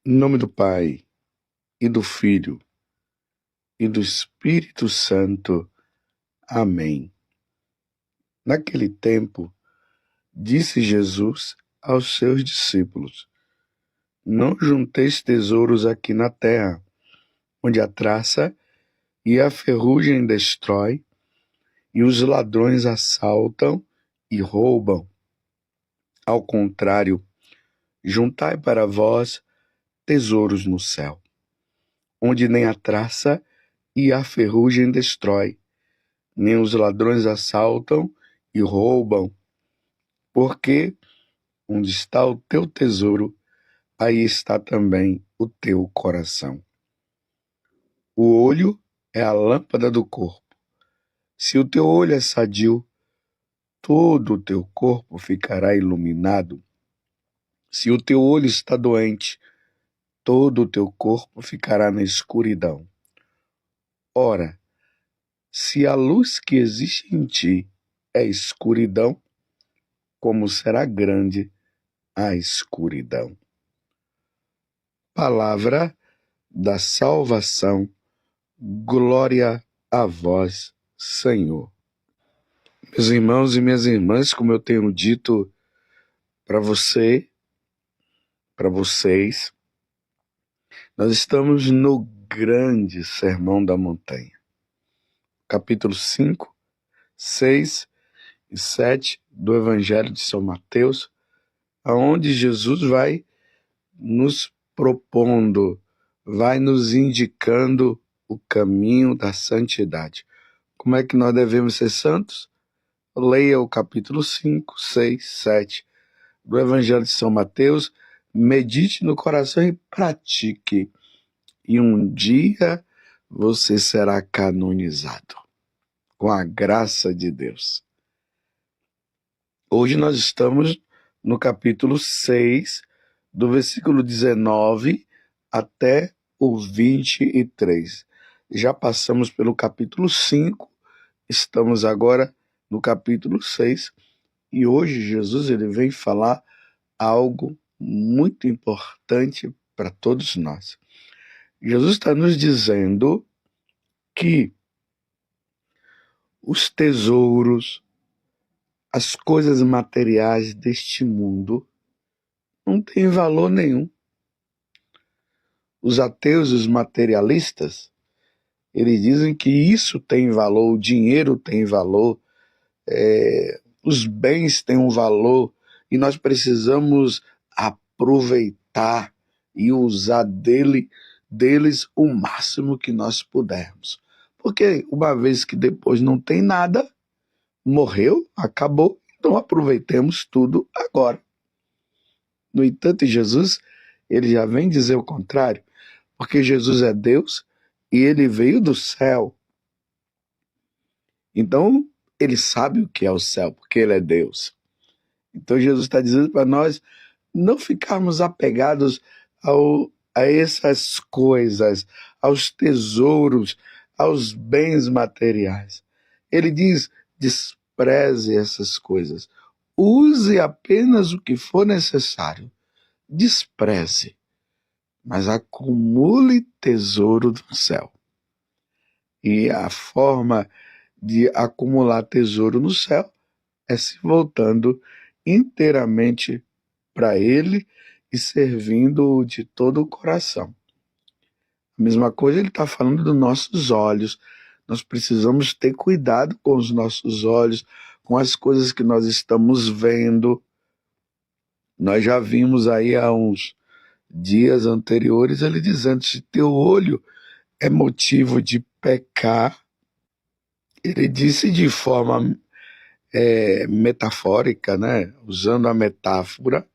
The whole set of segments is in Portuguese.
Em nome do Pai, e do Filho, e do Espírito Santo. Amém. Naquele tempo, disse Jesus aos seus discípulos: Não junteis tesouros aqui na terra, onde a traça e a ferrugem destrói, e os ladrões assaltam e roubam. Ao contrário, juntai para vós tesouros no céu, onde nem a traça e a ferrugem destrói, nem os ladrões assaltam e roubam, porque onde está o teu tesouro, aí está também o teu coração. O olho é a lâmpada do corpo. Se o teu olho é sadio, todo o teu corpo ficará iluminado. Se o teu olho está doente, todo o teu corpo ficará na escuridão. Ora, se a luz que existe em ti é escuridão, como será grande a escuridão. Palavra da salvação. Glória a vós, Senhor. Meus irmãos e minhas irmãs, como eu tenho dito para você, para vocês, nós estamos no grande Sermão da Montanha. Capítulo 5, 6 e 7 do Evangelho de São Mateus, aonde Jesus vai nos propondo, vai nos indicando o caminho da santidade. Como é que nós devemos ser santos? Leia o capítulo 5, 6, 7 do Evangelho de São Mateus, medite no coração e pratique. E um dia você será canonizado, com a graça de Deus. Hoje nós estamos no capítulo 6, do versículo 19 até o 23. Já passamos pelo capítulo 5, estamos agora no capítulo 6, e hoje Jesus ele vem falar algo muito importante para todos nós. Jesus está nos dizendo que os tesouros, as coisas materiais deste mundo não têm valor nenhum. Os ateus, os materialistas, eles dizem que isso tem valor, o dinheiro tem valor, os bens têm um valor e nós precisamos aproveitar e usar deles o máximo que nós pudermos. Porque uma vez que depois não tem nada, morreu, acabou, então aproveitemos tudo agora. No entanto, Jesus, ele já vem dizer o contrário, porque Jesus é Deus e ele veio do céu. Então, ele sabe o que é o céu, porque ele é Deus. Então, Jesus está dizendo para nós não ficarmos apegados a essas coisas, aos tesouros, aos bens materiais. Ele diz, despreze essas coisas. Use apenas o que for necessário. Despreze, mas acumule tesouro no céu. E a forma de acumular tesouro no céu é se voltando inteiramente para Ele e servindo-o de todo o coração. A mesma coisa ele está falando dos nossos olhos. Nós precisamos ter cuidado com os nossos olhos, com as coisas que nós estamos vendo. Nós já vimos aí há uns dias anteriores ele dizendo, se teu olho é motivo de pecar, ele disse de forma metafórica, né? Usando a metáfora,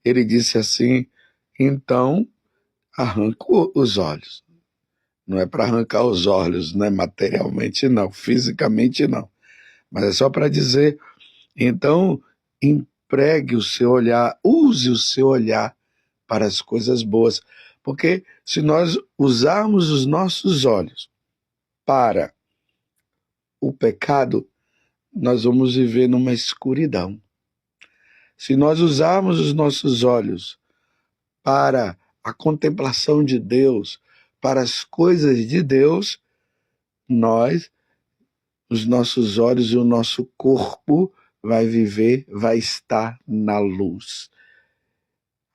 ele disse assim, então arranca os olhos. Não é para arrancar os olhos, né? Materialmente não, fisicamente não. Mas é só para dizer, então empregue o seu olhar, use o seu olhar para as coisas boas. Porque se nós usarmos os nossos olhos para o pecado, nós vamos viver numa escuridão. Se nós usarmos os nossos olhos para a contemplação de Deus, para as coisas de Deus, os nossos olhos e o nosso corpo vai viver, vai estar na luz.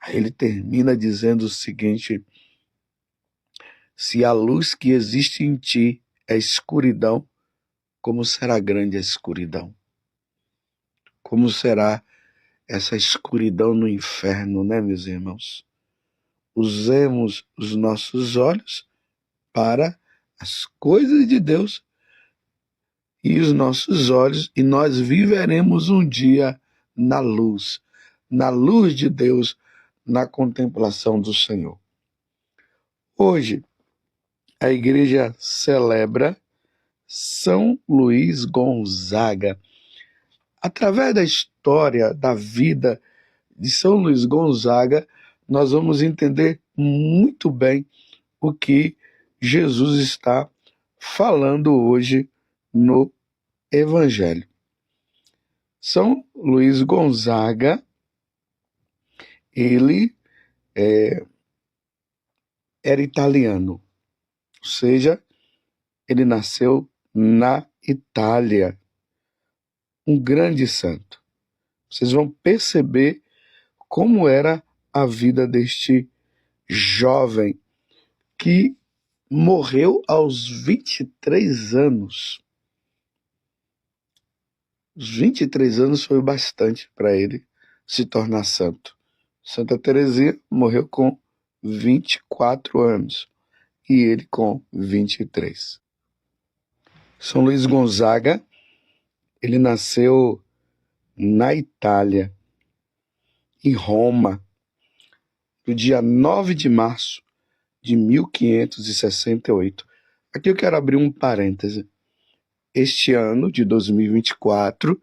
Aí ele termina dizendo o seguinte: se a luz que existe em ti é escuridão, como será grande a escuridão? Como será essa escuridão no inferno, né, meus irmãos? Usemos os nossos olhos para as coisas de Deus e os nossos olhos, e nós viveremos um dia na luz de Deus, na contemplação do Senhor. Hoje, a igreja celebra São Luís Gonzaga. Através da história, da vida de São Luís Gonzaga, nós vamos entender muito bem o que Jesus está falando hoje no Evangelho. São Luís Gonzaga, ele era italiano, ou seja, ele nasceu na Itália, um grande santo. Vocês vão perceber como era a vida deste jovem que morreu aos 23 anos. Os 23 anos foi o bastante para ele se tornar santo. Santa Teresinha morreu com 24 anos e ele com 23. São Luís Gonzaga, ele nasceu na Itália, em Roma, no dia 9 de março de 1568. Aqui eu quero abrir um parêntese. Este ano de 2024,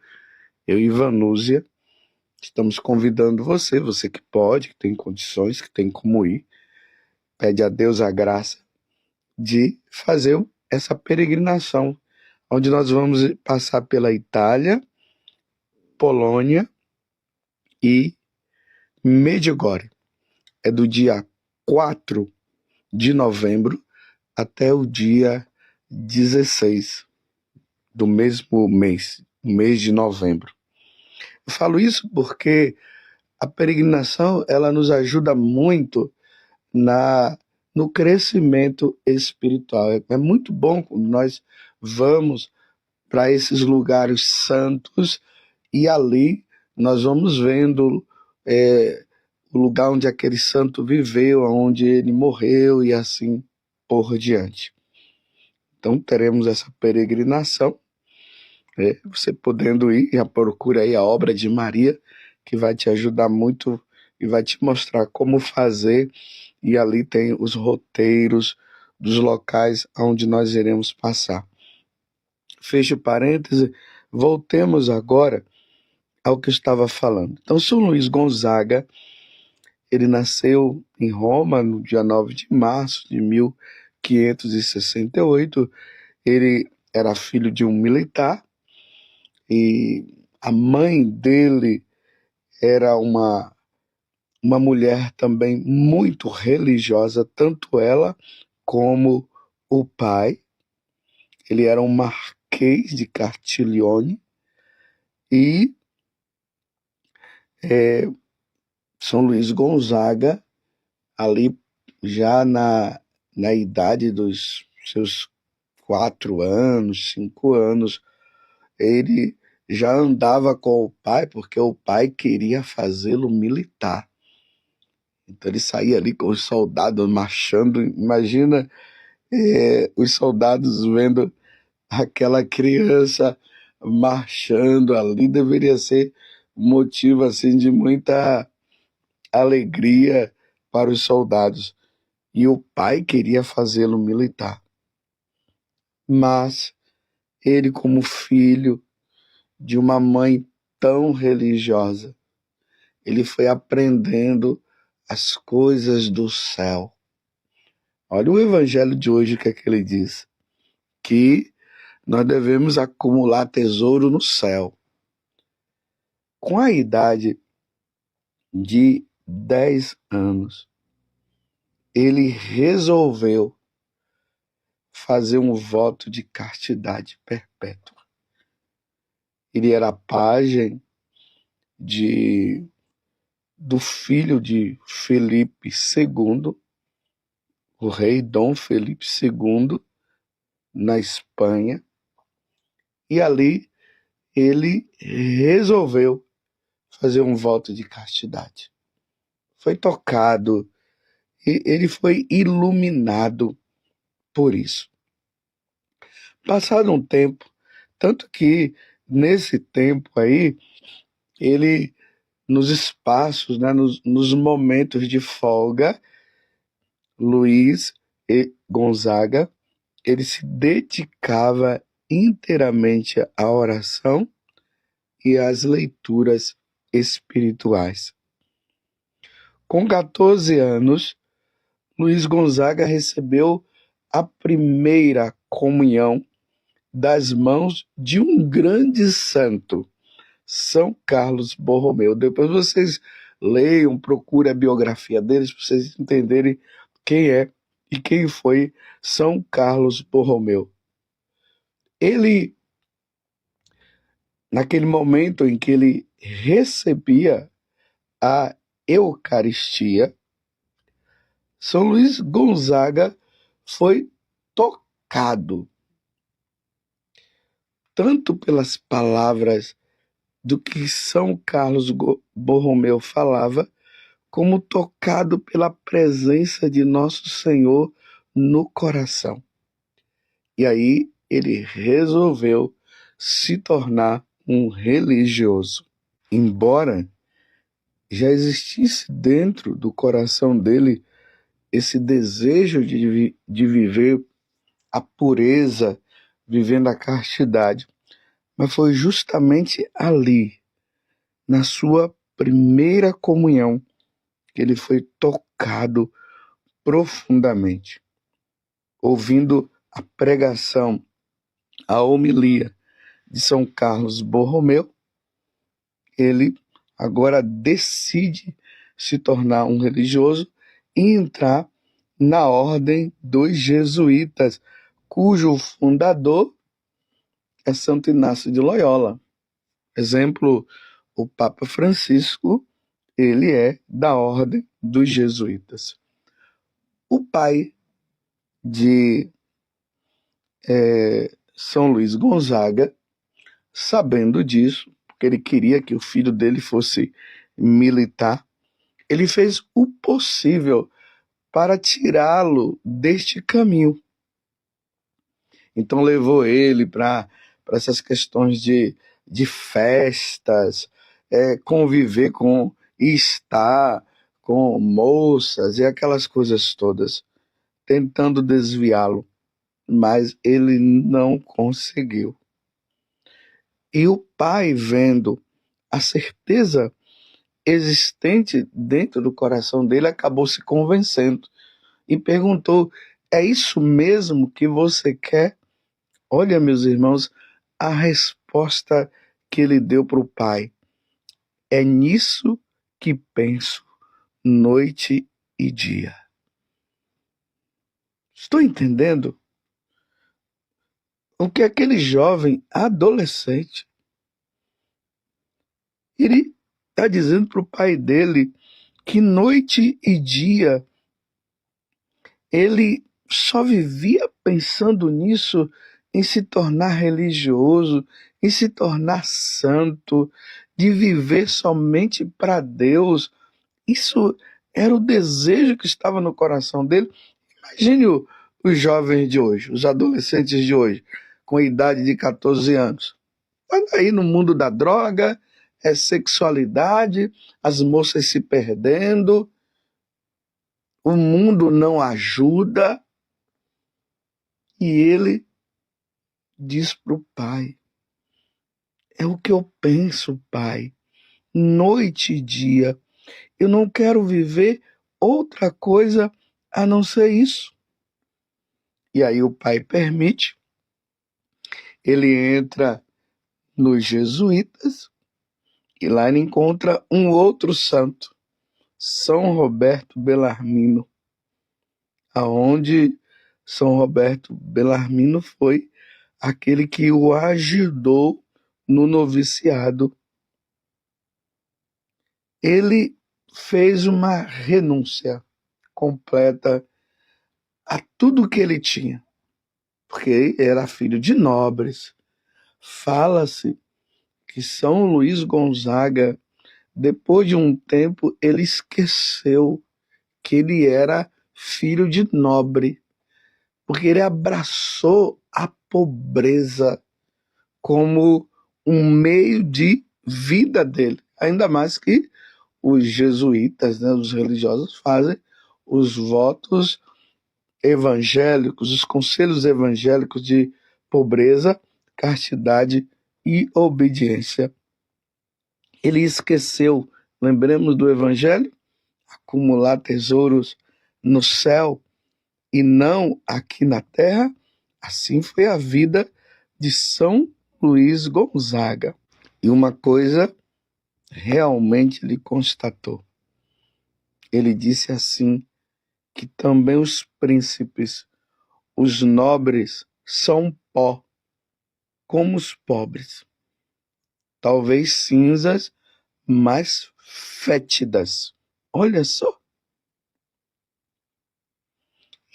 eu e Vanúzia estamos convidando você que pode, que tem condições, que tem como ir, pede a Deus a graça de fazer essa peregrinação, onde nós vamos passar pela Itália, Polônia e Medjugorje. É do dia 4 de novembro até o dia 16 do mesmo mês, mês de novembro. Eu falo isso porque a peregrinação ela nos ajuda muito no crescimento espiritual. É muito bom quando nós vamos para esses lugares santos e ali nós vamos vendo o lugar onde aquele santo viveu, onde ele morreu e assim por diante. Então teremos essa peregrinação, você podendo ir, já procura aí a obra de Maria, que vai te ajudar muito e vai te mostrar como fazer, e ali tem os roteiros dos locais onde nós iremos passar. Fecho parêntese, voltemos agora ao que eu estava falando. Então, São Luís Gonzaga, ele nasceu em Roma no dia 9 de março de 1568. Ele era filho de um militar e a mãe dele era uma mulher também muito religiosa, tanto ela como o pai. Ele era um marquês de Castiglione e São Luís Gonzaga, ali já na idade dos seus 4 anos, 5 anos, ele já andava com o pai, porque o pai queria fazê-lo militar. Então ele saía ali com os soldados marchando. Imagina os soldados vendo aquela criança marchando ali, deveria ser motivo assim de muita alegria para os soldados. E o pai queria fazê-lo militar. Mas ele, como filho de uma mãe tão religiosa, ele foi aprendendo as coisas do céu. Olha o evangelho de hoje, o que é que ele diz? Que nós devemos acumular tesouro no céu. Com a idade de 10 anos, ele resolveu fazer um voto de castidade perpétua. Ele era pajem do filho de Felipe II, o rei Dom Felipe II, na Espanha, e ali ele resolveu fazer um voto de castidade. Foi tocado, e ele foi iluminado por isso. Passado um tempo, tanto que nesse tempo aí, ele, nos espaços, né, nos momentos de folga, Luiz e Gonzaga, ele se dedicava inteiramente à oração e às leituras espirituais. Com 14 anos, Luiz Gonzaga recebeu a primeira comunhão das mãos de um grande santo, São Carlos Borromeu. Depois vocês leiam, procurem a biografia deles para vocês entenderem quem é e quem foi São Carlos Borromeu. Ele, naquele momento em que ele recebia a Eucaristia, São Luís Gonzaga foi tocado tanto pelas palavras do que São Carlos Borromeu falava, como tocado pela presença de Nosso Senhor no coração. E aí ele resolveu se tornar um religioso. Embora já existisse dentro do coração dele esse desejo de viver a pureza, vivendo a castidade, mas foi justamente ali, na sua primeira comunhão, que ele foi tocado profundamente. Ouvindo a pregação, a homilia de São Carlos Borromeu, ele agora decide se tornar um religioso e entrar na ordem dos jesuítas, cujo fundador é Santo Inácio de Loyola. Exemplo, o Papa Francisco, ele é da ordem dos jesuítas. O pai de São Luís Gonzaga, sabendo disso, porque ele queria que o filho dele fosse militar, ele fez o possível para tirá-lo deste caminho. Então levou ele para essas questões de festas, conviver com e estar com moças e aquelas coisas todas, tentando desviá-lo, mas ele não conseguiu. E o pai, vendo a certeza existente dentro do coração dele, acabou se convencendo e perguntou: é isso mesmo que você quer? Olha, meus irmãos, a resposta que ele deu para o pai: é nisso que penso noite e dia. Estou entendendo o que aquele jovem adolescente, ele está dizendo para o pai dele que noite e dia ele só vivia pensando nisso, em se tornar religioso, em se tornar santo, de viver somente para Deus. Isso era o desejo que estava no coração dele. Imagine os jovens de hoje, os adolescentes de hoje, com a idade de 14 anos. Vai aí no mundo da droga, sexualidade, as moças se perdendo, o mundo não ajuda. E ele diz para o pai: é o que eu penso, pai, noite e dia. Eu não quero viver outra coisa a não ser isso. E aí o pai permite, ele entra nos jesuítas e lá ele encontra um outro santo, São Roberto Bellarmino. aonde São Roberto Bellarmino foi aquele que o ajudou no noviciado. Ele fez uma renúncia completa a tudo que ele tinha, porque era filho de nobres. Fala-se que São Luís Gonzaga, depois de um tempo, ele esqueceu que ele era filho de nobre, porque ele abraçou a pobreza como um meio de vida dele. Ainda mais que os jesuítas, né, os religiosos, fazem os votos evangélicos, os conselhos evangélicos de pobreza, castidade e obediência. Ele esqueceu, lembremos do evangelho, acumular tesouros no céu e não aqui na terra. Assim foi a vida de São Luís Gonzaga. E uma coisa realmente ele constatou. Ele disse assim, que também os príncipes, os nobres, são pó, como os pobres. Talvez cinzas, mas fétidas. Olha só.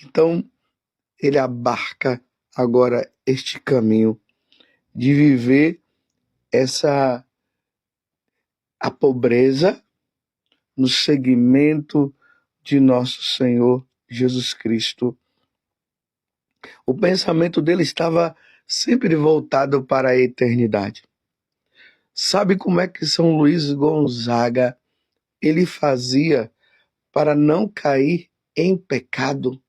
Então, ele abarca agora este caminho de viver a pobreza no seguimento de nosso Senhor Jesus Cristo. O pensamento dele estava sempre voltado para a eternidade. Sabe como é que São Luís Gonzaga ele fazia para não cair em pecado?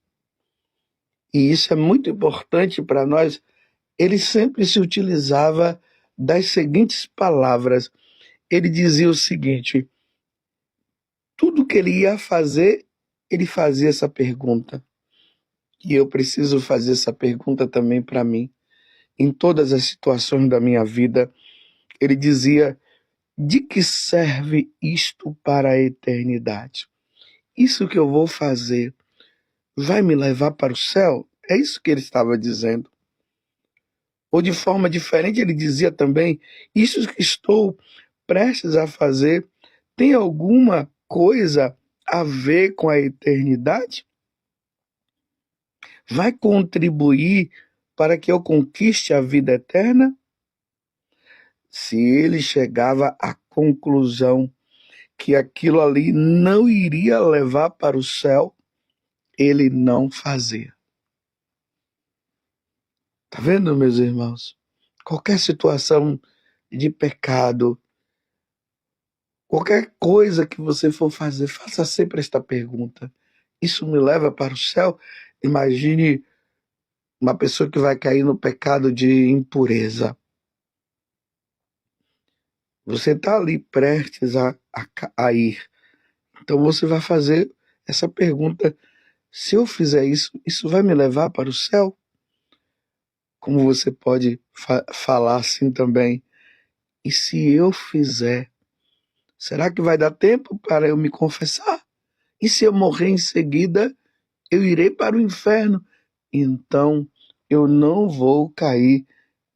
E isso é muito importante para nós. Ele sempre se utilizava das seguintes palavras. Ele dizia o seguinte: tudo que ele ia fazer, ele fazia essa pergunta. E eu preciso fazer essa pergunta também para mim. Em todas as situações da minha vida, ele dizia: de que serve isto para a eternidade? Isso que eu vou fazer vai me levar para o céu? É isso que ele estava dizendo. Ou de forma diferente, ele dizia também: isso que estou prestes a fazer tem alguma coisa a ver com a eternidade? Vai contribuir para que eu conquiste a vida eterna? Se ele chegava à conclusão que aquilo ali não iria levar para o céu, ele não fazia. Tá vendo, meus irmãos? Qualquer situação de pecado, qualquer coisa que você for fazer, faça sempre esta pergunta: isso me leva para o céu? Imagine uma pessoa que vai cair no pecado de impureza. Você está ali prestes a ir. Então você vai fazer essa pergunta: se eu fizer isso, isso vai me levar para o céu? Como você pode falar assim também: e se eu fizer, será que vai dar tempo para eu me confessar? E se eu morrer em seguida, eu irei para o inferno? Então eu não vou cair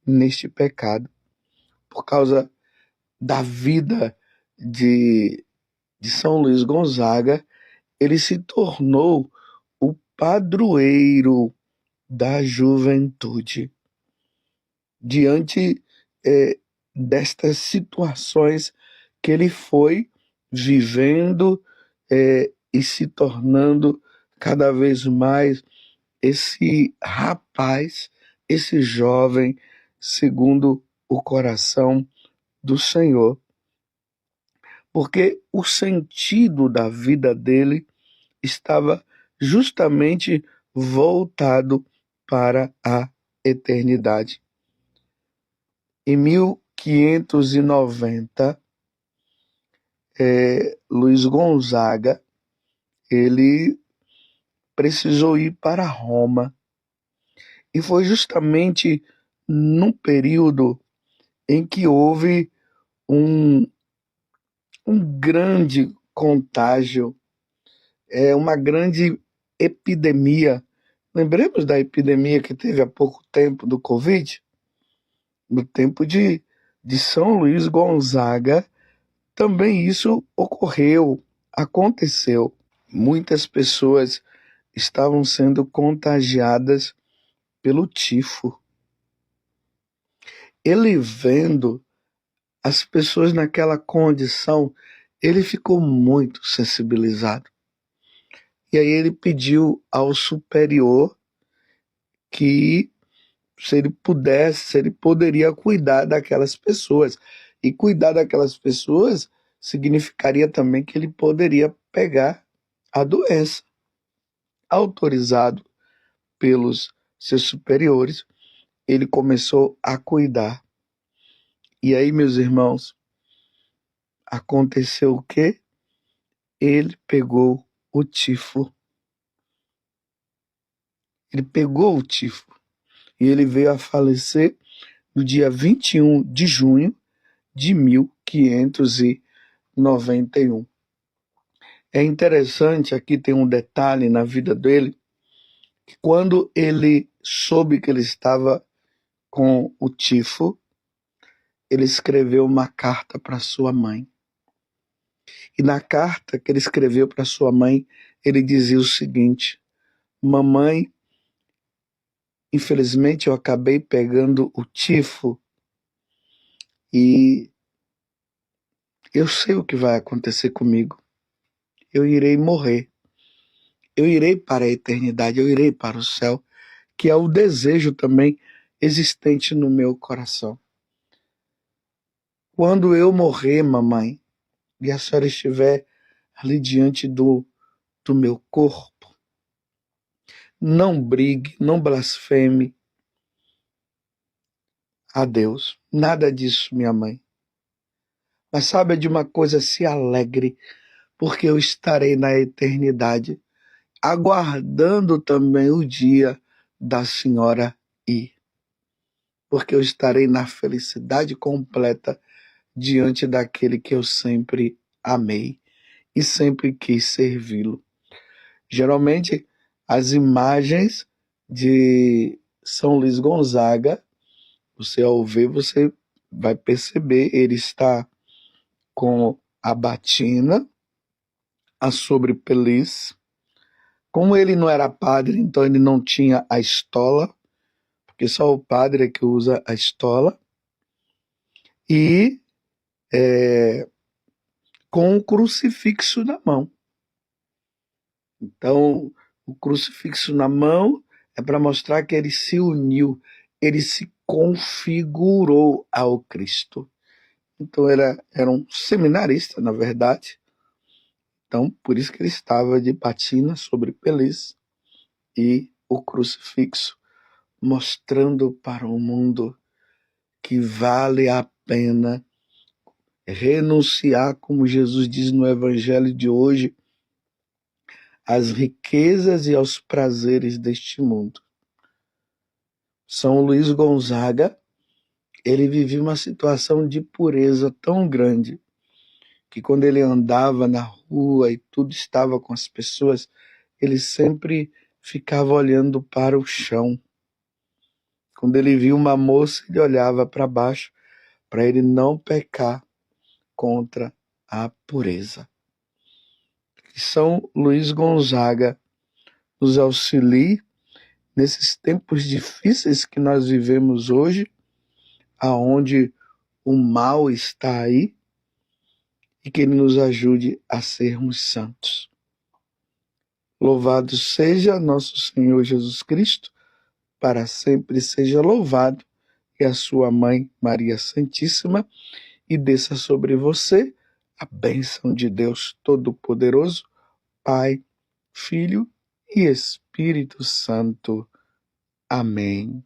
neste pecado. Por causa da vida de São Luís Gonzaga, ele se tornou o padroeiro da juventude. Diante destas situações que ele foi vivendo e se tornando cada vez mais esse rapaz, esse jovem, segundo o coração do Senhor. Porque o sentido da vida dele estava justamente voltado para a eternidade. Em 1590, Luís Gonzaga ele precisou ir para Roma. E foi justamente num período em que houve um grande contágio, uma grande epidemia. Lembremos da epidemia que teve há pouco tempo do Covid? No tempo de São Luís Gonzaga, também isso ocorreu, aconteceu. Muitas pessoas estavam sendo contagiadas pelo tifo. Ele vendo as pessoas naquela condição, ele ficou muito sensibilizado. E aí ele pediu ao superior que, se ele pudesse, se ele poderia cuidar daquelas pessoas. E cuidar daquelas pessoas significaria também que ele poderia pegar a doença. Autorizado pelos seus superiores, ele começou a cuidar. E aí, meus irmãos, aconteceu o quê? Ele pegou o tifo. Ele pegou o tifo. E ele veio a falecer no dia 21 de junho de 1591. É interessante, aqui tem um detalhe na vida dele, que quando ele soube que ele estava com o tifo, ele escreveu uma carta para sua mãe. E na carta que ele escreveu para sua mãe, ele dizia o seguinte: mamãe, infelizmente eu acabei pegando o tifo e eu sei o que vai acontecer comigo. Eu irei morrer. Eu irei para a eternidade, eu irei para o céu, que é o desejo também existente no meu coração. Quando eu morrer, mamãe, e a senhora estiver ali diante do meu corpo, não brigue, não blasfeme a Deus. Nada disso, minha mãe. Mas sabe de uma coisa, se alegre, porque eu estarei na eternidade, aguardando também o dia da senhora ir. Porque eu estarei na felicidade completa diante daquele que eu sempre amei e sempre quis servi-lo. Geralmente, as imagens de São Luís Gonzaga, você ao ver, você vai perceber, ele está com a batina, a sobrepeliz. Como ele não era padre, então ele não tinha a estola, porque só o padre é que usa a estola, e com o crucifixo na mão. Então, o crucifixo na mão é para mostrar que ele se uniu, ele se configurou ao Cristo. Então, era um seminarista, na verdade. Então, por isso que ele estava de batina sobre peliz e o crucifixo, mostrando para o mundo que vale a pena renunciar, como Jesus diz no Evangelho de hoje, às riquezas e aos prazeres deste mundo. São Luís Gonzaga, ele vivia uma situação de pureza tão grande que quando ele andava na rua e tudo estava com as pessoas, ele sempre ficava olhando para o chão. Quando ele via uma moça, ele olhava para baixo para ele não pecar contra a pureza. Que São Luís Gonzaga nos auxilie nesses tempos difíceis que nós vivemos hoje, aonde o mal está aí, e que ele nos ajude a sermos santos. Louvado seja nosso Senhor Jesus Cristo, para sempre seja louvado, e a sua mãe Maria Santíssima, e desça sobre você a bênção de Deus Todo-Poderoso, Pai, Filho e Espírito Santo. Amém.